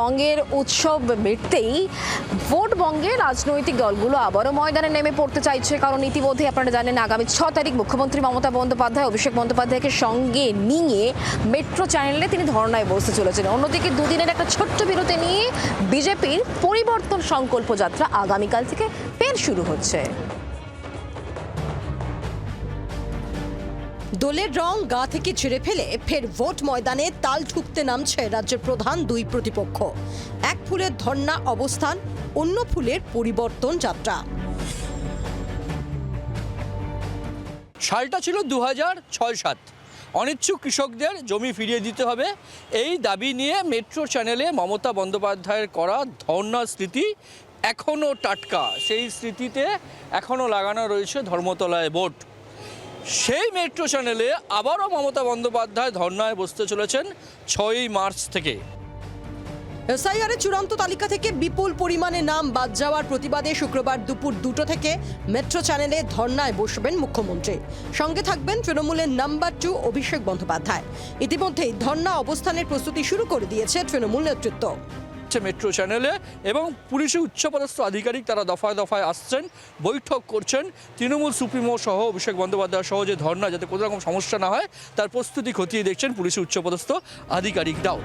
রঙের উৎসব মিটতেই ভোট বঙ্গে রাজনৈতিক দলগুলো আবারও ময়দানে নেমে পড়তে চাইছে। কারণ ইতিমধ্যে আপনারা জানেন আগামী 6 তারিখ মুখ্যমন্ত্রী মমতা বন্দ্যোপাধ্যায় অভিষেক বন্দ্যোপাধ্যায়কে সঙ্গে নিয়ে মেট্রো চ্যানেলে তিনি ধর্নায় বসতে চলেছেন। অন্যদিকে দুদিনের একটা ছোট্ট বিরতি নিয়ে বিজেপির পরিবর্তন সংকল্প যাত্রা আগামীকাল থেকে ফের শুরু হচ্ছে। দলের রং গা থেকে ঝেড়ে ফেলে ফের ভোট ময়দানে তাল ঠুকতে নামছে রাজ্যের প্রধান দুই প্রতিপক্ষ। এক ফুলের ধর্ণা অবস্থান, অন্য ফুলের পরিবর্তন যাত্রা। সালটা ছিল 2006-07। অনিচ্ছুক কৃষকদের জমি ফিরিয়ে দিতে হবে, এই দাবি নিয়ে মেট্রো চ্যানেলে মমতা বন্দ্যোপাধ্যায়ের করা ধর্ণার স্মৃতি এখনও টাটকা। সেই স্মৃতিতে এখনও লাগানো রয়েছে ধর্মতলায় বোর্ড। সেই মেট্রো চ্যানেলে আবারও মমতা বন্দ্যোপাধ্যায় ধর্নায় বসতে চলেছেন 6ই মার্চ থেকে। এসআইআরের চূড়ান্ত তালিকা থেকে বিপুল পরিমাণে নাম বাদ যাওয়ার প্রতিবাদে শুক্রবার দুপুর 2টো থেকে মেট্রো চ্যানেলে ধর্নায় বসবেন মুখ্যমন্ত্রী। সঙ্গে থাকবেন তৃণমূলের নাম্বার 2 অভিষেক বন্দ্যোপাধ্যায়। ইতিমধ্যেই ধর্না অবস্থানের প্রস্তুতি শুরু করে দিয়েছে তৃণমূল নেতৃত্ব। মেট্রো চ্যানেলে এবং পুলিশের উচ্চপদস্থ আধিকারিক তারা দফায় দফায় আসছেন, বৈঠক করছেন। তৃণমূল সুপ্রিমো সহ অভিষেক বন্দ্যোপাধ্যায় সহ যে ধর্না, যাতে কোনো রকম সমস্যা না হয় তার প্রস্তুতি খতিয়ে দেখছেন পুলিশের উচ্চপদস্থ আধিকারিকরাও।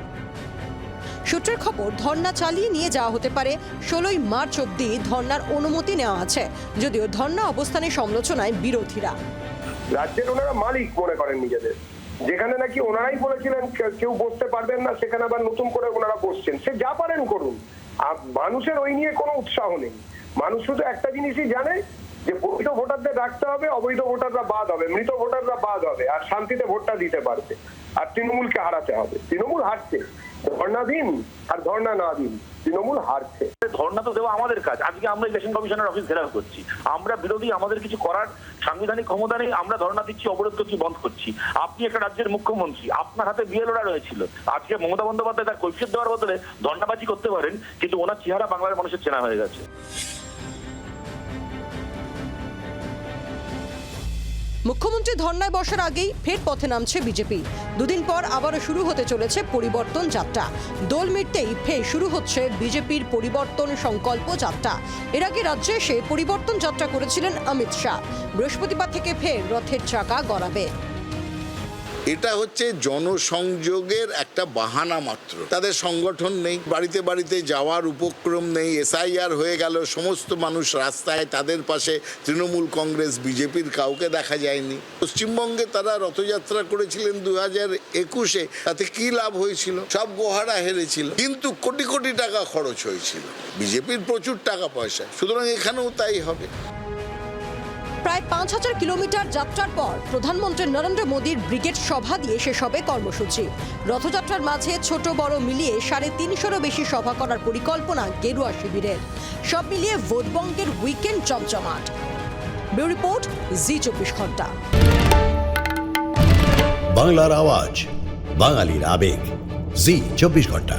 সূত্রের খবর, ধর্না চালিয়ে নিয়ে যাওয়া হতে পারে 16ই মার্চ অবধি ধর্নার অনুমতি নেওয়া আছে, যদিও ধর্না অবস্থানের সমালোচনায় বিরোধীরা। রাজ্যের ওনারা মালিক মনে করেন নিজেদের, যেখানে নাকি ওনারাই বলেছিলেন কেউ বসতে পারবেন না, সেখানে আবার নতুন করে ওনারা বসছেন। সে যা পারেন করুন, মানুষের ওই নিয়ে কোনো উৎসাহ নেই। মানুষ শুধু একটা জিনিসই জানে যে বৈধ ভোটারদের রাখতে হবে, অবৈধ ভোটাররা বাদ হবে, মৃত ভোটাররা বাদ হবে, আর শান্তিতে ভোটটা দিতে পারবে। আর তৃণমূলকে হারাতে হবে। তৃণমূল হারছে, ধর্ণা দিন আর ধর্ণা না দিন, তৃণমূল হারছে। ধর্ণা তো দেওয়া আমাদের কাজ। আজকে আমরা ইলেকশন কমিশনের অফিস ঘেরাও করছি, আমরা বিরোধী, আমাদের কিছু করার সাংবিধানিক ক্ষমতা নেই। আমরা ধর্ণা দিচ্ছি, অবরোধ করছি, বন্ধ করছি। আপনি একটা রাজ্যের মুখ্যমন্ত্রী, আপনার হাতে বিএলওরা রয়েছিল। আজকে মমতা বন্দ্যোপাধ্যায় তার কৈফিয়ত দেওয়ার বদলে ধর্ণাবাজি করতে পারেন, কিন্তু ওনার চেহারা বাংলার মানুষের চেনা হয়ে গেছে। মুখ্যমন্ত্রী ধর্নায় বসার আগেই ফের পথে নামছে বিজেপি। দুদিন পর আবারও শুরু হতে চলেছে পরিবর্তন যাত্রা। দোল মিটতেই ফের শুরু হচ্ছে বিজেপির পরিবর্তন সংকল্প যাত্রা। এর আগে রাজ্যে এসে পরিবর্তন যাত্রা করেছিলেন অমিত শাহ। বৃহস্পতিবার থেকে ফের রথের চাকা গড়াবে। এটা হচ্ছে জনসংযোগের একটা বাহানা মাত্র। তাদের সংগঠন নেই, বাড়িতে বাড়িতে যাওয়ার উপক্রম নেই। এসআইআর হয়ে গেল, সমস্ত মানুষ রাস্তায়, তাদের পাশে তৃণমূল, কংগ্রেস, বিজেপির কাউকে দেখা যায়নি। পশ্চিমবঙ্গে তারা রথযাত্রা করেছিলেন 2021-এ, তাতে কি লাভ হয়েছিল? সব গোহারা হেরেছিল, কিন্তু কোটি কোটি টাকা খরচ হয়েছিল। বিজেপির প্রচুর টাকা পয়সা, সুতরাং এখানেও তাই হবে। প্রায় 5000 কিলোমিটার যাত্রার পর প্রধানমন্ত্রী নরেন্দ্র মোদীর ব্রিগেড সভা দিয়ে শেষ হবে কর্মসূচি। রথযাত্রার মাঝে ছোট বড় মিলিয়ে 350-এরও বেশি সভা করার পরিকল্পনা গেরুয়া শিবিরের। সব মিলিয়ে ভোটবঙ্গের উইকেন্ড জমজমাট। ব্যুরো রিপোর্ট, জি 24 ঘন্টা। বাংলার আওয়াজ, বাঙালির আবেগ, জি 24 ঘন্টা।